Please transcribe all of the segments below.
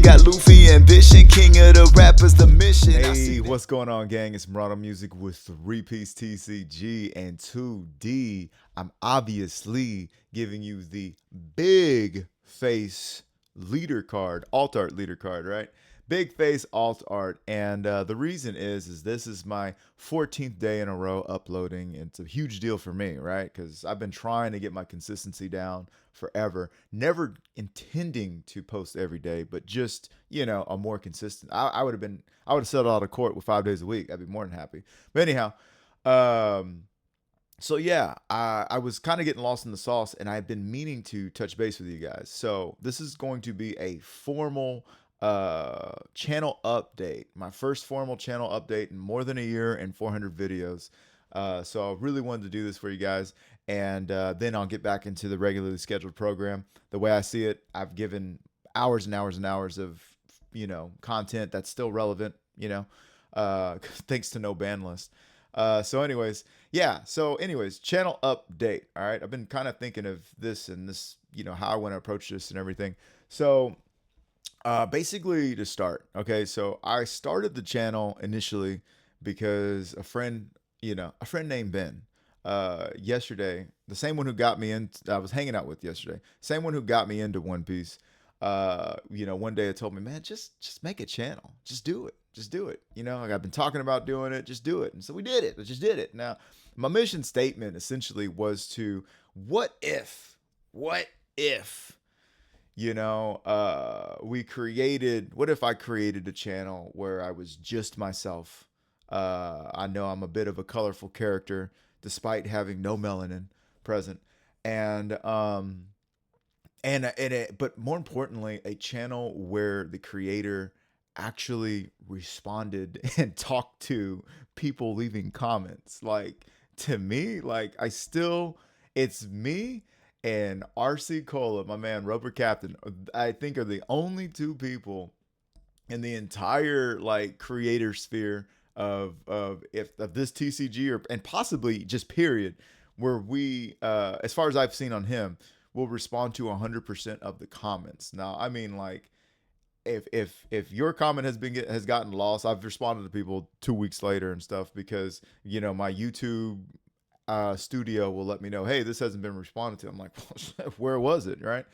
got Luffy ambition, king of the rappers, the mission. Hey, what's going on, gang? It's Murado Music with Piece TCG and 2D. I'm obviously giving you the big face leader card, alt art leader card, right? Big face alt art, and the reason is this is my 14th day in a row uploading. It's a huge deal for me, right? Because I've been trying to get my consistency down forever, never intending to post every day, but just a more consistent. I would have settled out of court with 5 days a week. I'd be more than happy. But anyhow, so yeah, I was kind of getting lost in the sauce, and I've been meaning to touch base with you guys. So this is going to be a formal channel update, my first formal channel update in more than a year and 400 videos. So I really wanted to do this for you guys, and then I'll get back into the regularly scheduled program. The way I see it, I've given hours and hours and hours of content that's still relevant, thanks to no ban list. So anyways, channel update. All right. I've been kind of thinking of this and this, how I want to approach this and everything. So basically to start, okay, so I started the channel initially because a friend named Ben, yesterday, the same one who got me in, I was hanging out with yesterday, same one who got me into One Piece, one day it told me, man, just make a channel, just do it. Like I've been talking about doing it, just do it. And so we did it. I just did it. Now, my mission statement essentially was to, what if, what if I created a channel where I was just myself? I know I'm a bit of a colorful character despite having no melanin present. But more importantly, a channel where the creator actually responded and talked to people leaving comments. Like, to me, it's me and RC Cola, my man, Rubber Captain, I think are the only two people in the entire creator sphere of this TCG and possibly just period, where we, as far as I've seen on him, will respond to 100% of the comments. Now, I mean, if your comment has gotten lost, I've responded to people 2 weeks later and stuff, because my YouTube studio will let me know, hey, this hasn't been responded to. I'm like, where was it, right?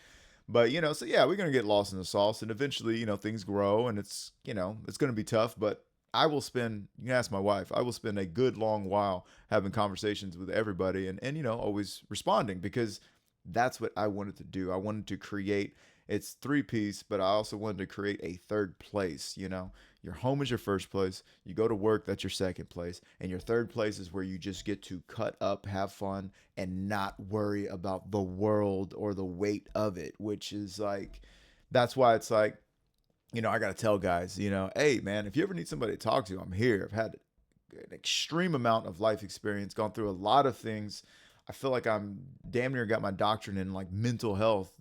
But so yeah, we're gonna get lost in the sauce, and eventually things grow, and it's gonna be tough, but I will spend, you can ask my wife, I will spend a good long while having conversations with everybody, and always responding, because that's what I wanted to do. I wanted to create, it's 3-piece, but I also wanted to create a third place. Your home is your first place. You go to work, that's your second place. And your third place is where you just get to cut up, have fun, and not worry about the world or the weight of it, which is that's why it's I got to tell guys, hey, man, if you ever need somebody to talk to, I'm here. I've had an extreme amount of life experience, gone through a lot of things. I feel like I'm damn near got my doctorate in mental health,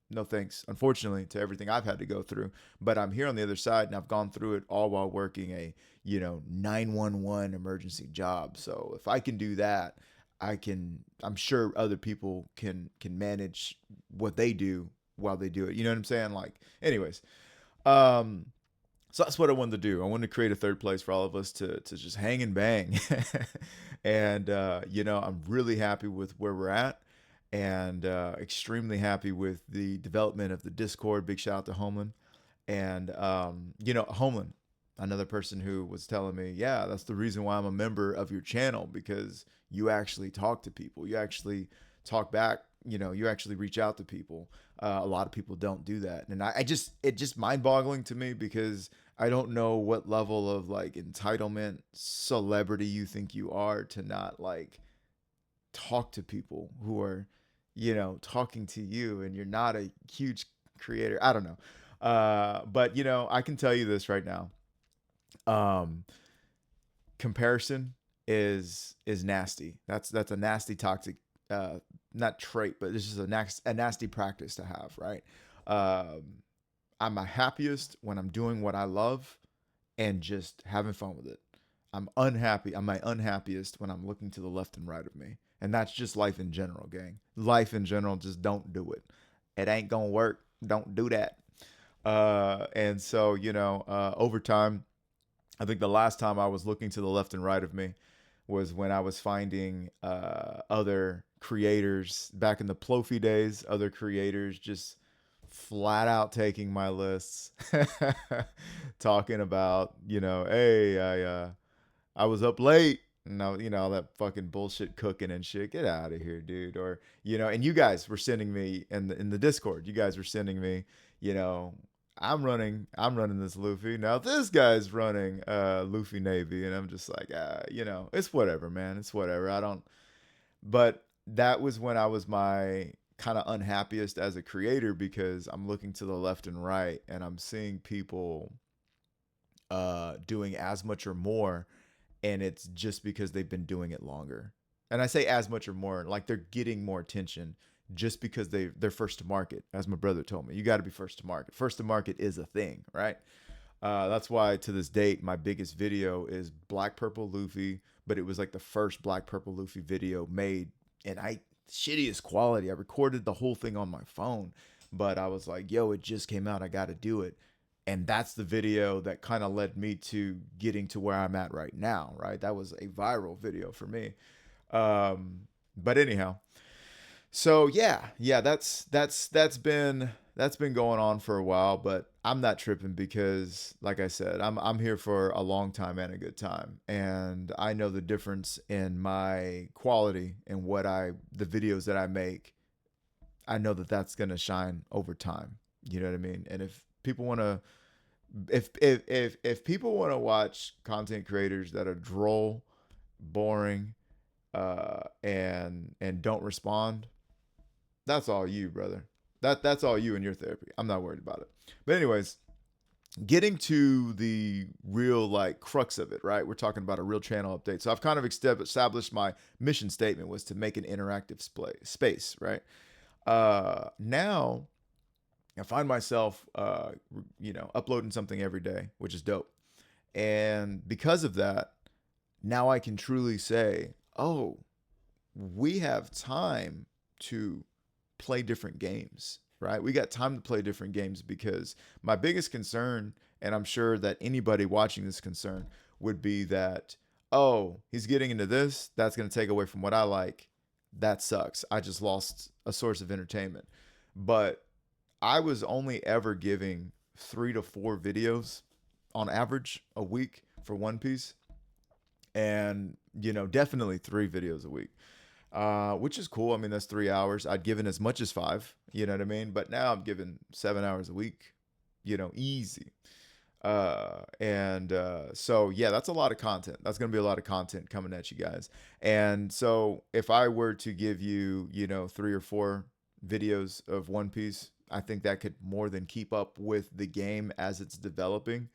no thanks, unfortunately, to everything I've had to go through. But I'm here on the other side, and I've gone through it all while working a 911 emergency job. So if I can do that, I'm sure other people can manage what they do while they do it. You know what I'm saying? Anyways, so that's what I wanted to do. I wanted to create a third place for all of us to just hang and bang. And I'm really happy with where we're at, and extremely happy with the development of the Discord. Big shout out to Homeland. And Homeland, another person who was telling me, yeah, that's the reason why I'm a member of your channel, because you actually talk to people, you actually talk back, you actually reach out to people. A lot of people don't do that, and it just mind-boggling to me, because I don't know what level of entitlement celebrity you think you are to not talk to people who are talking to you, and you're not a huge creator. I don't know. But I can tell you this right now. Comparison is nasty. That's a nasty, toxic, not trait, but this is a nasty practice to have, right? I'm my happiest when I'm doing what I love and just having fun with it. I'm my unhappiest when I'm looking to the left and right of me. And that's just life in general, gang. Life in general, just don't do it. It ain't gonna work. Don't do that. And so, over time, I think the last time I was looking to the left and right of me was when I was finding other creators back in the Plofi days, other creators just flat out taking my lists, talking about, hey, I was up late. No, all that fucking bullshit cooking and shit. Get out of here, dude. Or and you guys were sending me in the Discord. You guys were sending me, you know, I'm running this Luffy. Now this guy's running Luffy Navy, and I'm just like, it's whatever, man. It's whatever. I don't. But that was when I was my kind of unhappiest as a creator because I'm looking to the left and right, and I'm seeing people doing as much or more, and it's just because they've been doing it longer. And I say as much or more, like they're getting more attention just because they're first to market. As my brother told me, you got to be first to market. First to market is a thing, right? That's why to this date, my biggest video is Black Purple Luffy, but it was like the first Black Purple Luffy video made, and shittiest quality. I recorded the whole thing on my phone, but I was like, yo, it just came out. I got to do it. And that's the video that kind of led me to getting to where I'm at right now, right? That was a viral video for me. But anyhow, so yeah, that's been going on for a while, but I'm not tripping because, like I said, I'm here for a long time and a good time, and I know the difference in my quality and the videos that I make. I know that that's gonna shine over time. You know what I mean? And if people want to, if people want to watch content creators that are droll, boring, and don't respond, that's all you, brother. That's all you and your therapy. I'm not worried about it. But anyways, getting to the real like crux of it, right? We're talking about a real channel update. So I've kind of established my mission statement was to make an interactive space, right? Now I find myself, uploading something every day, which is dope. And because of that, now I can truly say, oh, we have time to play different games, right? We got time to play different games because my biggest concern, and I'm sure that anybody watching this concern, would be that, oh, he's getting into this. That's going to take away from what I like. That sucks. I just lost a source of entertainment. But I was only ever giving 3 to 4 videos on average a week for One Piece. And, definitely 3 videos a week, which is cool. I mean, that's 3 hours. I'd given as much as 5, you know what I mean? But now I'm giving 7 hours a week, easy. So yeah, that's a lot of content. That's going to be a lot of content coming at you guys. And so if I were to give you, 3 or 4 videos of One Piece, I think that could more than keep up with the game as it's developing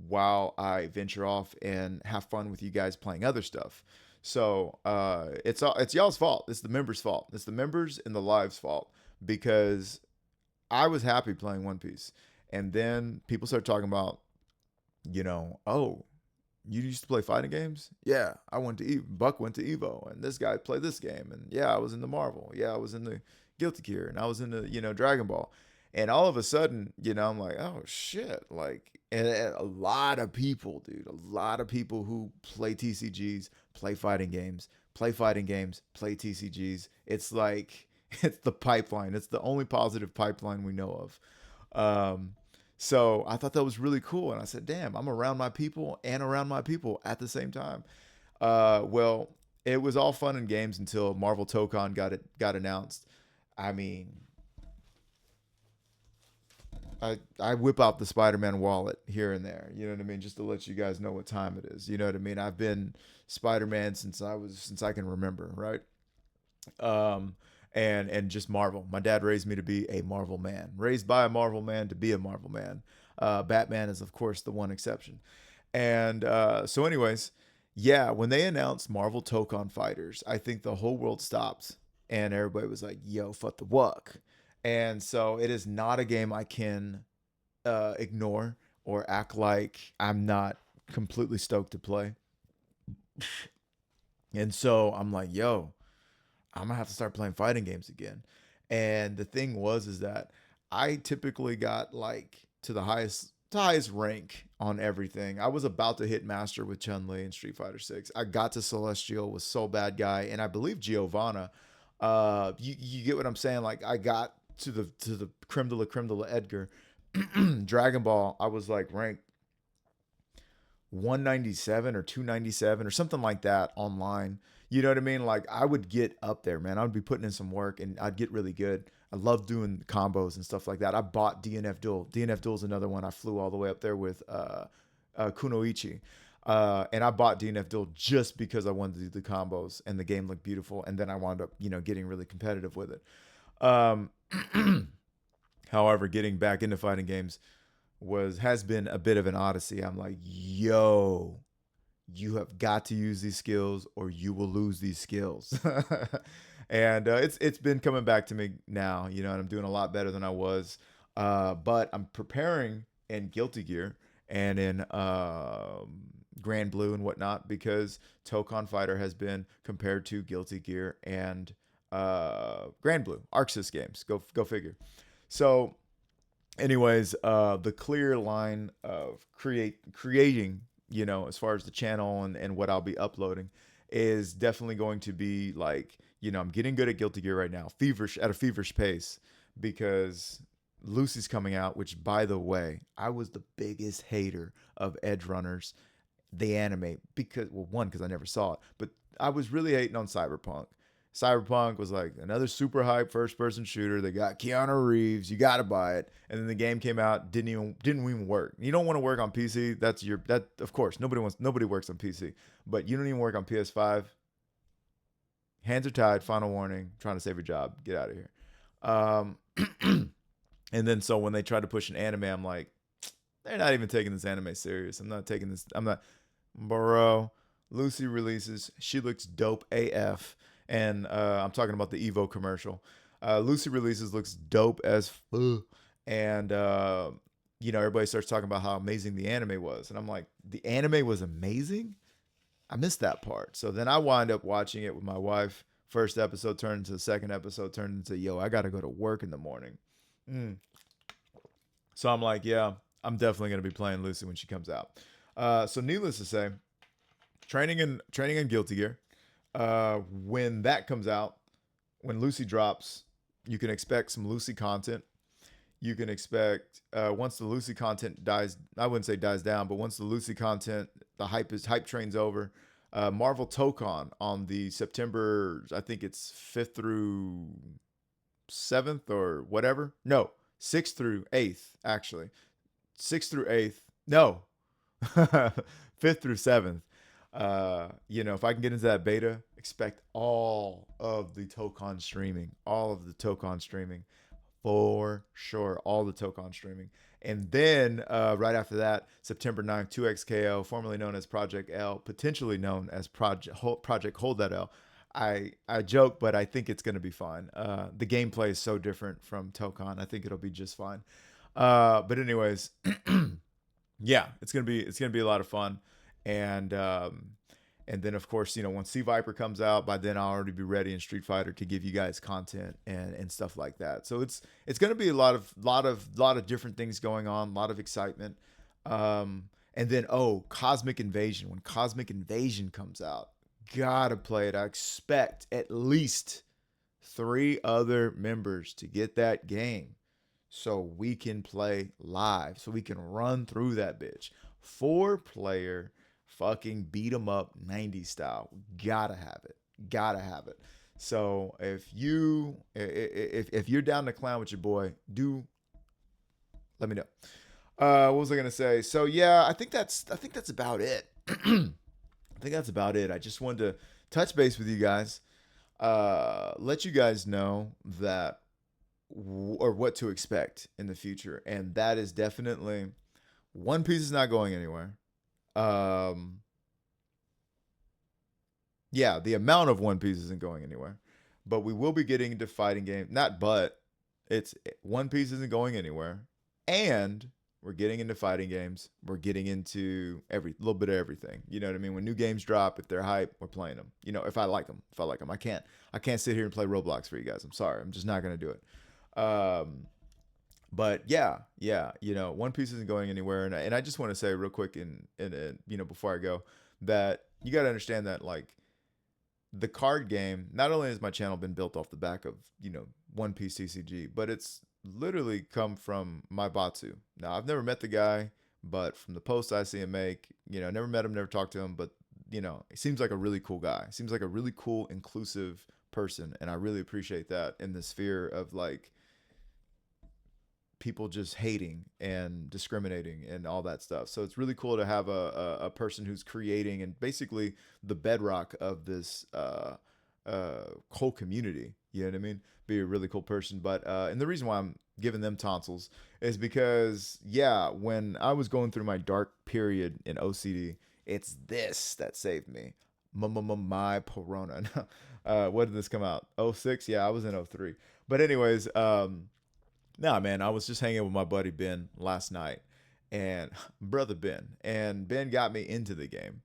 while I venture off and have fun with you guys playing other stuff. So it's y'all's fault. It's the members' fault. It's the members and the live's fault because I was happy playing One Piece, and then people start talking about, oh, you used to play fighting games? Yeah, I went to Buck went to Evo, and this guy played this game, and yeah, I was in the Marvel. Yeah, I was in the Guilty Gear, and I was in the Dragon Ball, and all of a sudden, I'm like, oh shit, like, and a lot of people, dude, a lot of people who play TCGs, play fighting games, play TCGs. It's like it's the pipeline. It's the only positive pipeline we know of. So I thought that was really cool. And I said, damn, I'm around my people and around my people at the same time. Well, it was all fun and games until Marvel Tokon got announced. I mean, I whip out the Spider-Man wallet here and there, you know what I mean, just to let you guys know what time it is. You know what I mean? I've been Spider-Man since I can remember, right? Um, and just Marvel. My dad raised me to be a Marvel man, raised by a Marvel man to be a Marvel man. Batman is of course the one exception. And so, anyways, yeah, when they announced Marvel Tokon Fighters, I think the whole world stopped and everybody was like, "Yo, fuck the wuck." And so, it is not a game I can ignore or act like I'm not completely stoked to play. And so I'm like, yo, I'm gonna have to start playing fighting games again. And the thing was is that I typically got like to the highest rank on everything. I was about to hit master with Chun Li in Street Fighter 6. I got to Celestial with Soul Bad Guy, and I believe Giovanna. You get what I'm saying? Like I got to the creme de la Edgar. Dragon Ball, I was like ranked 197 or 297 or something like that online. You know what I mean? Like I would get up there, man. I would be putting in some work and I'd get really good. I love doing combos and stuff like that. I bought DNF Duel. DNF Duel is another one. I flew all the way up there with Kunoichi. And I bought DNF Duel just because I wanted to do the combos and the game looked beautiful. And then I wound up, getting really competitive with it. Um, However, getting back into fighting games has been a bit of an odyssey. I'm like, yo, you have got to use these skills or you will lose these skills. And it's been coming back to me now, and I'm doing a lot better than I was. But I'm preparing in Guilty Gear and in Grand Blue and whatnot because Tokon Fighter has been compared to Guilty Gear and Grand Blue Arxis games. Go figure. So anyways, the clear line of creating, as far as the channel and what I'll be uploading is definitely going to be like, I'm getting good at Guilty Gear right now, at a feverish pace because Lucy's coming out, which by the way, I was the biggest hater of Edge Runners, the anime, because, well, one, because I never saw it, but I was really hating on Cyberpunk. Cyberpunk was like another super hype first person shooter. They got Keanu Reeves. You got to buy it. And then the game came out, didn't even work. You don't want to work on PC. That of course nobody works on PC. But you don't even work on PS5. Hands are tied. Final warning. Trying to save your job. Get out of here. And then so when they tried to push an anime, I'm like, they're not even taking this anime serious. I'm not, bro. Lucy releases. She looks dope AF. And I'm talking about the Evo commercial. Lucy releases, looks dope as fuck. And, everybody starts talking about how amazing the anime was. And I'm like, the anime was amazing? I missed that part. So then I wind up watching it with my wife. First episode turned into the second episode, turned into, yo, I got to go to work in the morning. So I'm like, yeah, I'm definitely going to be playing Lucy when she comes out. So needless to say, training in Guilty Gear. When that comes out, when Lucy drops, you can expect some Lucy content. You can expect once the Lucy content dies, I wouldn't say dies down, but once the Lucy content, the hype train's over. Marvel Tokon on the September, I think it's 5th through 7th or whatever. No, 6th through 8th, actually. 6th through 8th. No. 5th through 7th. If I can get into that beta, expect all of the Tokon streaming. For sure. All the Tokon streaming. And then right after that, September 9th, 2XKO, formerly known as Project L, potentially known as Project Hold That L. I joke, but I think it's going to be fine. The gameplay is so different from Tokon. I think it'll be just fine. But anyways, yeah, it's gonna be a lot of fun. And then of course, once Sea Viper comes out, by then I'll already be ready in Street Fighter to give you guys content and stuff like that. So it's gonna be a lot of different things going on, a lot of excitement. And then Cosmic Invasion. When Cosmic Invasion comes out, gotta play it. I expect at least 3 other members to get that game so we can play live, so we can run through that bitch. 4-player fucking beat 'em up 90s style. Gotta have it. So if you're down to clown with your boy, do let me know. What was I gonna say? So yeah, I think that's about it. I just wanted to touch base with you guys, let you guys know that or what to expect in the future, and that is definitely One Piece is not going anywhere. Yeah, the amount of One Piece isn't going anywhere, but we will be getting into fighting games. Not but, it's One Piece isn't going anywhere, and we're getting into fighting games. We're getting into little bit of everything. You know what I mean? When new games drop, if they're hype, we're playing them. If I like them, I can't sit here and play Roblox for you guys. I'm sorry, I'm just not gonna do it. But yeah, yeah, One Piece isn't going anywhere, and I just want to say real quick, before I go, that you got to understand that like the card game, not only has my channel been built off the back of One Piece TCG, but it's literally come from my Batsu. Now I've never met the guy, but from the posts I see him make, never met him, never talked to him, but he seems like a really cool guy. Seems like a really cool, inclusive person, and I really appreciate that in the sphere of like people just hating and discriminating and all that stuff. So it's really cool to have a person who's creating and basically the bedrock of this whole community. You know what I mean? Be a really cool person. But and the reason why I'm giving them tonsils is because yeah, when I was going through my dark period in OCD, it's this that saved me. My Corona. What did this come out? Oh six. Yeah, I was in oh three. But anyways, nah, man, I was just hanging with my buddy Ben last night, and brother Ben, and Ben got me into the game,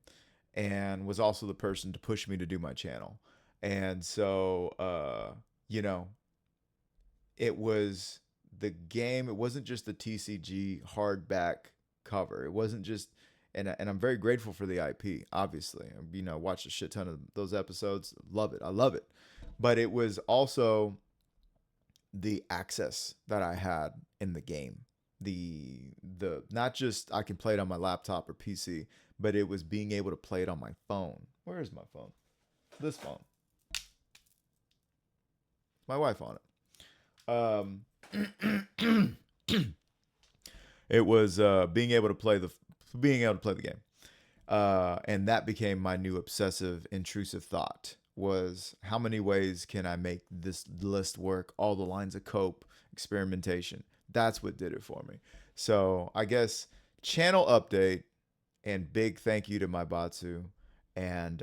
and was also the person to push me to do my channel, and so you know, it was the game. It wasn't just the TCG hardback cover. It wasn't just, and I'm very grateful for the IP. Obviously, watched a shit ton of those episodes. Love it. I love it, but it was also the access that I had in the game. The not just I can play it on my laptop or PC, but it was being able to play it on my phone. Where is my phone? This phone. My wife on it. It was being able to play the game. And that became my new obsessive intrusive thought was how many ways can I make this list work, all the lines of cope, experimentation. That's what did it for me. So I guess channel update and big thank you to my Batsu and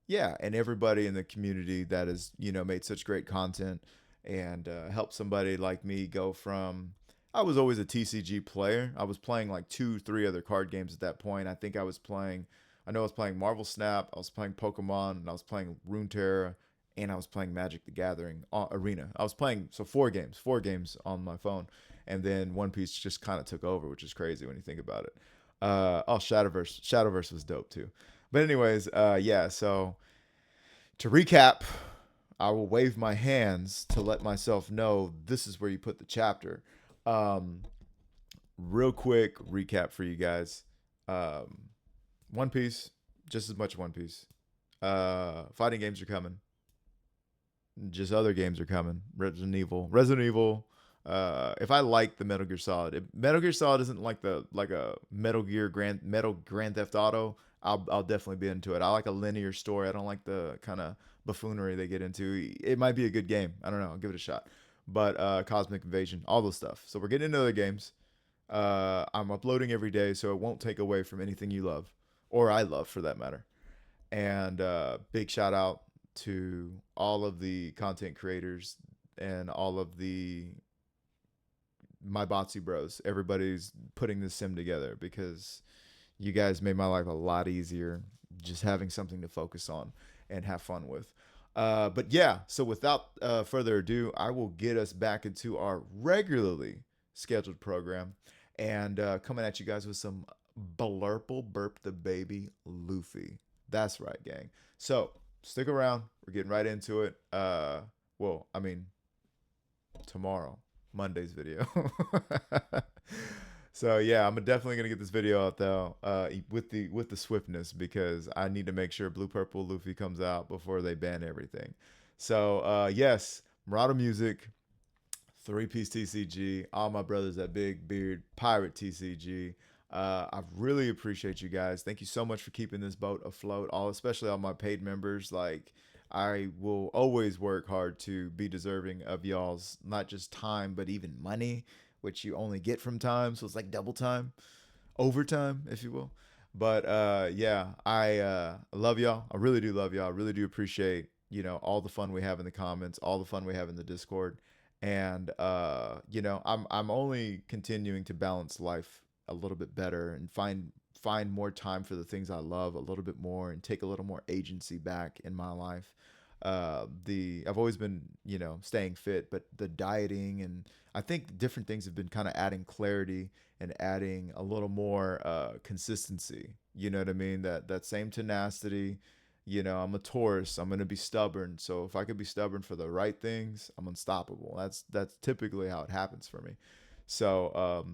yeah, and everybody in the community that has made such great content and helped somebody like me go from I was always a TCG player. I was playing like two, three other card games at that point. I know I was playing Marvel Snap, I was playing Pokemon, and I was playing Runeterra, and I was playing Magic the Gathering Arena. I was playing so four games on my phone, and then One Piece just kind of took over, which is crazy when you think about it. Shadowverse was dope too. But anyways, yeah. So to recap, I will wave my hands to let myself know this is where you put the chapter. Um, Real quick recap for you guys. Um, One Piece, just as much One Piece. Fighting games are coming. Just other games are coming. Resident Evil. Resident Evil. If I like the Metal Gear Solid, if Metal Gear Solid isn't like a Metal Grand Theft Auto, I'll definitely be into it. I like a linear story. I don't like the kind of buffoonery they get into. It might be a good game. I don't know. I'll give it a shot. But Cosmic Invasion, all those stuff. So we're getting into other games. I'm uploading every day, so it won't take away from anything you love, or I love for that matter. And big shout out to all of the content creators and all of the my Botsy bros. Everybody's putting this sim together because you guys made my life a lot easier just having something to focus on and have fun with. But yeah, so without further ado, I will get us back into our regularly scheduled program and coming at you guys with some blurple burp the baby Luffy. That's right, gang. So stick around. We're getting right into it. Well, I mean, tomorrow, Monday's video. So yeah, I'm definitely gonna get this video out though, with the swiftness because I need to make sure Blue Purple Luffy comes out before they ban everything. So yes, Marauder Music, Piece TCG, all my brothers at Big Beard Pirate TCG. I really appreciate you guys. Thank you so much for keeping this boat afloat. Especially all my paid members. Like I will always work hard to be deserving of y'all's not just time but even money, which you only get from time. So it's like double time, overtime, if you will. But yeah, I love y'all. I really do love y'all. I really do appreciate all the fun we have in the comments, all the fun we have in the Discord, and I'm only continuing to balance life a little bit better and find more time for the things I love a little bit more and take a little more agency back in my life. I've always been, you know, staying fit, but the dieting, and I think different things have been kind of adding clarity and adding a little more consistency. You know what I mean? That same tenacity. You know, I'm a Taurus. I'm gonna be stubborn. So if I could be stubborn for the right things, I'm unstoppable. That's typically how it happens for me. So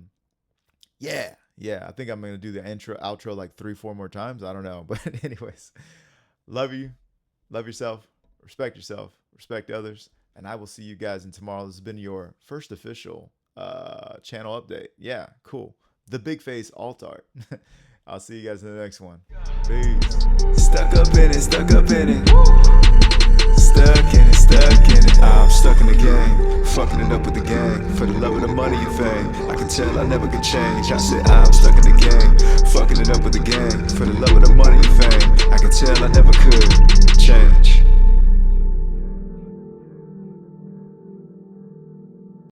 yeah, yeah. I think I'm gonna do the intro outro like 3, 4 more times. I don't know, but anyways, love you, love yourself, respect others, and I will see you guys in tomorrow. This has been your first official channel update. Yeah, cool. The Big Face Alt Art. I'll see you guys in the next one. Peace. Stuck up in it, stuck up in it. Stuck in it, stuck in it. I'm stuck in the game, fucking it up with the gang. For the love of the money and fame, I can tell I never could change. I said I'm stuck in the game, fucking it up with the gang. For the love of the money and fame, I can tell I never could change.